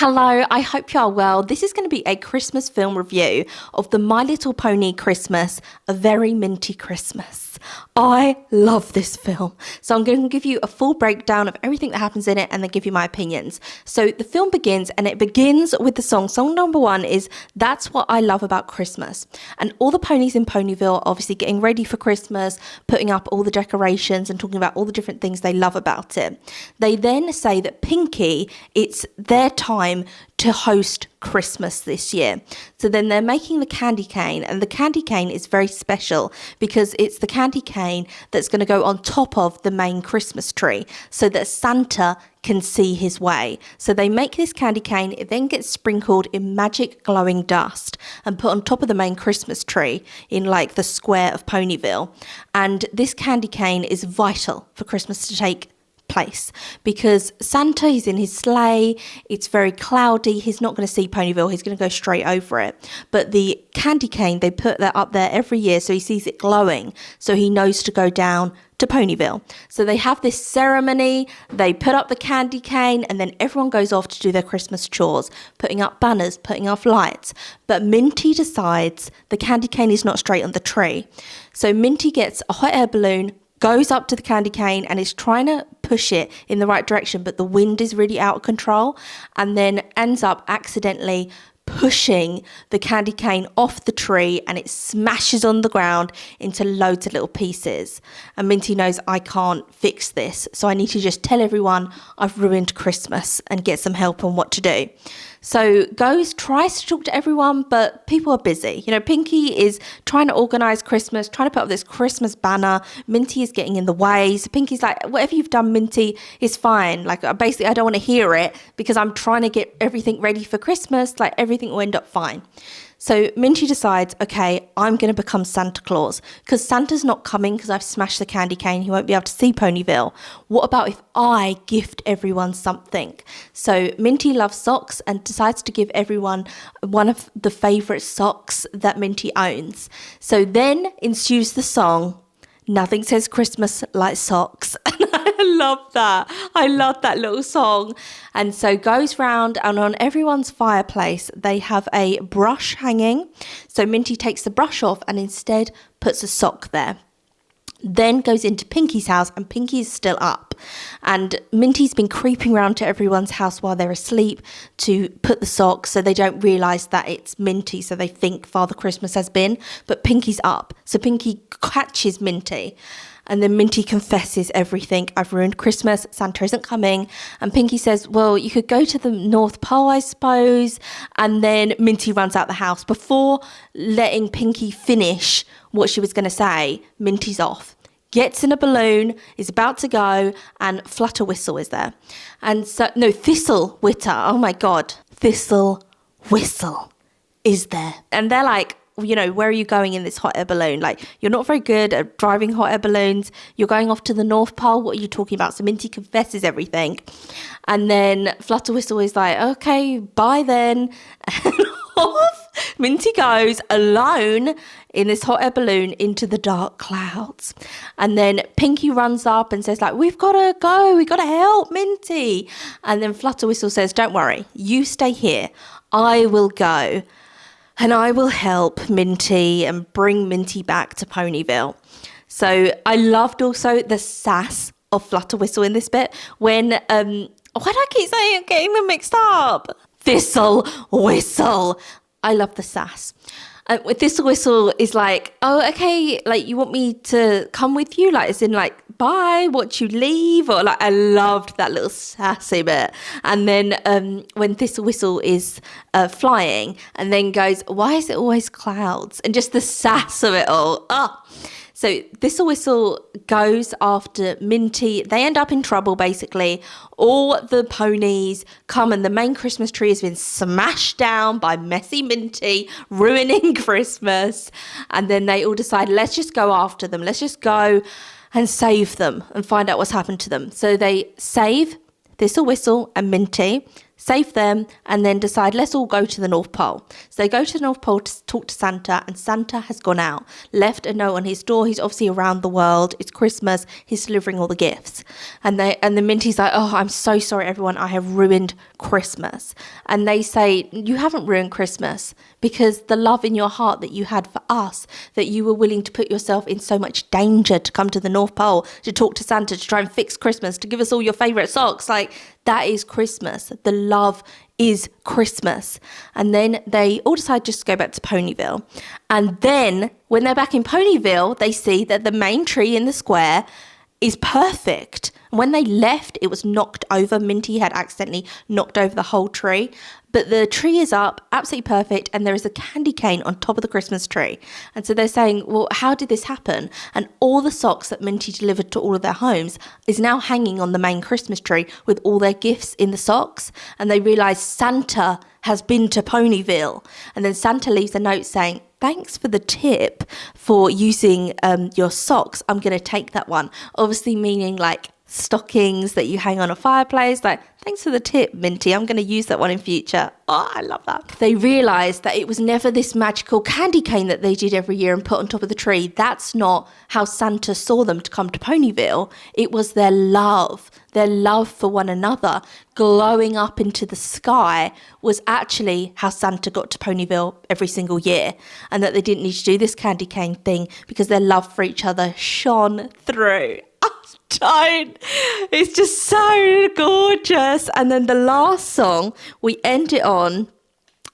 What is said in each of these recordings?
Hello, I hope you are well. This is going to be a Christmas film review of the My Little Pony Christmas, A Very Minty Christmas. I love this film. So I'm going to give you a full breakdown of everything that happens in it and then give you my opinions. So the film begins and it begins with the song. Song number 1 is That's What I Love About Christmas. And all the ponies in Ponyville obviously getting ready for Christmas, putting up all the decorations and talking about all the different things they love about it. They then say that Pinky, it's their time to host Christmas this year. So then they're making the candy cane, and the candy cane is very special because it's the candy cane that's going to go on top of the main Christmas tree so that Santa can see his way. So they make this candy cane, it then gets sprinkled in magic glowing dust and put on top of the main Christmas tree in like the square of Ponyville. And this candy cane is vital for Christmas to take place because Santa is in his sleigh, it's very cloudy, he's not going to see Ponyville, he's going to go straight over it. But the candy cane, they put that up there every year so he sees it glowing, so he knows to go down to Ponyville. So they have this ceremony, they put up the candy cane, and then everyone goes off to do their Christmas chores, putting up banners, putting off lights. But Minty decides the candy cane is not straight on the tree. So Minty gets a hot air balloon, goes up to the candy cane and is trying to push it in the right direction, but the wind is really out of control, and then ends up accidentally pushing the candy cane off the tree and it smashes on the ground into loads of little pieces. And Minty knows, I can't fix this, so I need to just tell everyone I've ruined Christmas and get some help on what to do. So tries to talk to everyone, but people are busy. You know, Pinky is trying to organise Christmas, trying to put up this Christmas banner. Minty is getting in the way. So Pinky's like, whatever you've done, Minty, is fine. Like, basically, I don't want to hear it because I'm trying to get everything ready for Christmas. Like, everything will end up fine. So Minty decides, okay, I'm going to become Santa Claus because Santa's not coming because I've smashed the candy cane. He won't be able to see Ponyville. What about if I gift everyone something? So Minty loves socks and decides to give everyone one of the favourite socks that Minty owns. So then ensues the song, Nothing Says Christmas Like Socks. I love that little song. And so goes round, and on everyone's fireplace they have a brush hanging. So Minty takes the brush off and instead puts a sock there. Then goes into Pinky's house, and Pinky's still up. And Minty's been creeping around to everyone's house while they're asleep to put the sock so they don't realise that it's Minty, so they think Father Christmas has been. But Pinky's up. So Pinky catches Minty. And then Minty confesses everything. I've ruined Christmas. Santa isn't coming. And Pinky says, well, you could go to the North Pole, I suppose. And then Minty runs out the house. Before letting Pinky finish what she was going to say, Minty's off. Gets in a balloon, is about to go, and Flutter Whistle is there. And so, no, Thistle Witter. Oh my God. Thistle Whistle is there. And they're like, you know, where are you going in this hot air balloon? Like, you're not very good at driving hot air balloons. You're going off to the North Pole. What are you talking about? So Minty confesses everything. And then Flutter Whistle is like, okay, bye then. And off Minty goes alone in this hot air balloon into the dark clouds. And then Pinky runs up and says, like, we've got to go. We've got to help Minty. And then Flutter Whistle says, don't worry. You stay here. I will go. And I will help Minty and bring Minty back to Ponyville. So I loved also the sass of Flutter Whistle in this bit when, why do I keep saying I'm getting them mixed up? Thistle Whistle. I love the sass. With Thistle Whistle is like, oh, okay, like you want me to come with you? Like, as in like, bye, watch you leave? Or like, I loved that little sassy bit. And then when Thistle Whistle is flying and then goes, why is it always clouds? And just the sass of it all. Oh. So Thistle Whistle goes after Minty. They end up in trouble, basically. All the ponies come and the main Christmas tree has been smashed down by messy Minty, ruining Christmas. And then they all decide, let's just go after them. Let's just go and save them and find out what's happened to them. So they save Thistle Whistle and Minty, save them, and then decide, let's all go to the North Pole. So they go to the North Pole to talk to Santa, and Santa has gone out, left a note on his door. He's obviously around the world. It's Christmas. He's delivering all the gifts. And the Minty's like, oh, I'm so sorry, everyone. I have ruined Christmas. And they say, you haven't ruined Christmas, because the love in your heart that you had for us, that you were willing to put yourself in so much danger to come to the North Pole, to talk to Santa, to try and fix Christmas, to give us all your favourite socks. Like, that is Christmas. The love is Christmas. And then they all decide just to go back to Ponyville. And then when they're back in Ponyville, they see that the main tree in the square is perfect. When they left, it was knocked over. Minty had accidentally knocked over the whole tree. But the tree is up, absolutely perfect, and there is a candy cane on top of the Christmas tree. And so they're saying, well, how did this happen? And all the socks that Minty delivered to all of their homes is now hanging on the main Christmas tree with all their gifts in the socks. And they realise Santa has been to Ponyville. And then Santa leaves a note saying, thanks for the tip for using your socks. I'm going to take that one. Obviously meaning like stockings that you hang on a fireplace. Like, thanks for the tip, Minty. I'm going to use that one in future. Oh, I love that. They realised that it was never this magical candy cane that they did every year and put on top of the tree. That's not how Santa saw them to come to Ponyville. It was their love for one another glowing up into the sky was actually how Santa got to Ponyville every single year, and that they didn't need to do this candy cane thing because their love for each other shone through. Don't. It's just so gorgeous. And then the last song, we end it on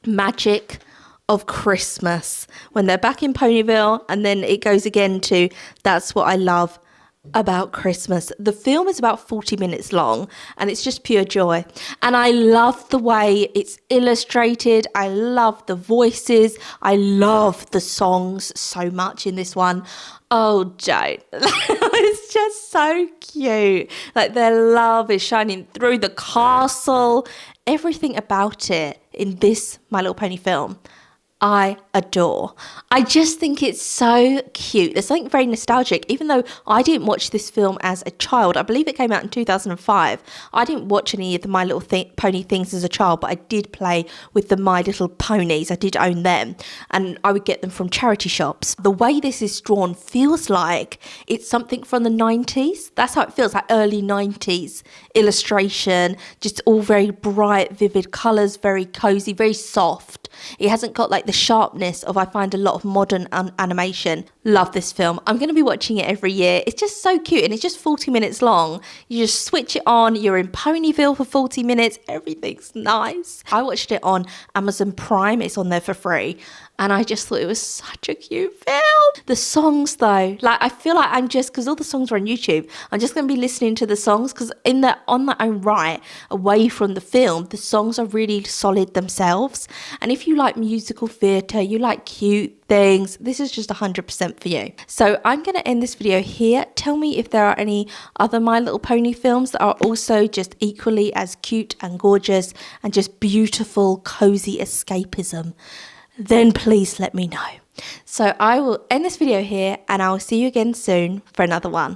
Magic of Christmas, when they're back in Ponyville, and then it goes again to That's What I Love About Christmas. The film is about 40 minutes long, and it's just pure joy. And I love the way it's illustrated. I love the voices. I love the songs so much in this one. Oh, don't. It's just so cute. Like, their love is shining through the castle. Everything about it in this My Little Pony film, I adore. I just think it's so cute. There's something very nostalgic. Even though I didn't watch this film as a child, I believe it came out in 2005. I didn't watch any of the My Little Pony things as a child, but I did play with the My Little Ponies. I did own them, and I would get them from charity shops. The way this is drawn feels like it's something from the 90s. That's how it feels, like early 90s illustration, just all very bright, vivid colours, very cozy, very soft. It hasn't got like the sharpness of, I find, a lot of modern animation. Love this film. I'm going to be watching it every year. It's just so cute, and it's just 40 minutes long. You just switch it on. You're in Ponyville for 40 minutes. Everything's nice. I watched it on Amazon Prime. It's on there for free. And I just thought it was such a cute film. The songs, though, like, I feel like I'm just, because all the songs are on YouTube, I'm just going to be listening to the songs, because on their own right, away from the film, the songs are really solid themselves. And if you like musical theatre, you like cute things, this is just 100% for you. So I'm going to end this video here. Tell me if there are any other My Little Pony films that are also just equally as cute and gorgeous and just beautiful, cozy escapism. Then please let me know. So I will end this video here, and I will see you again soon for another one.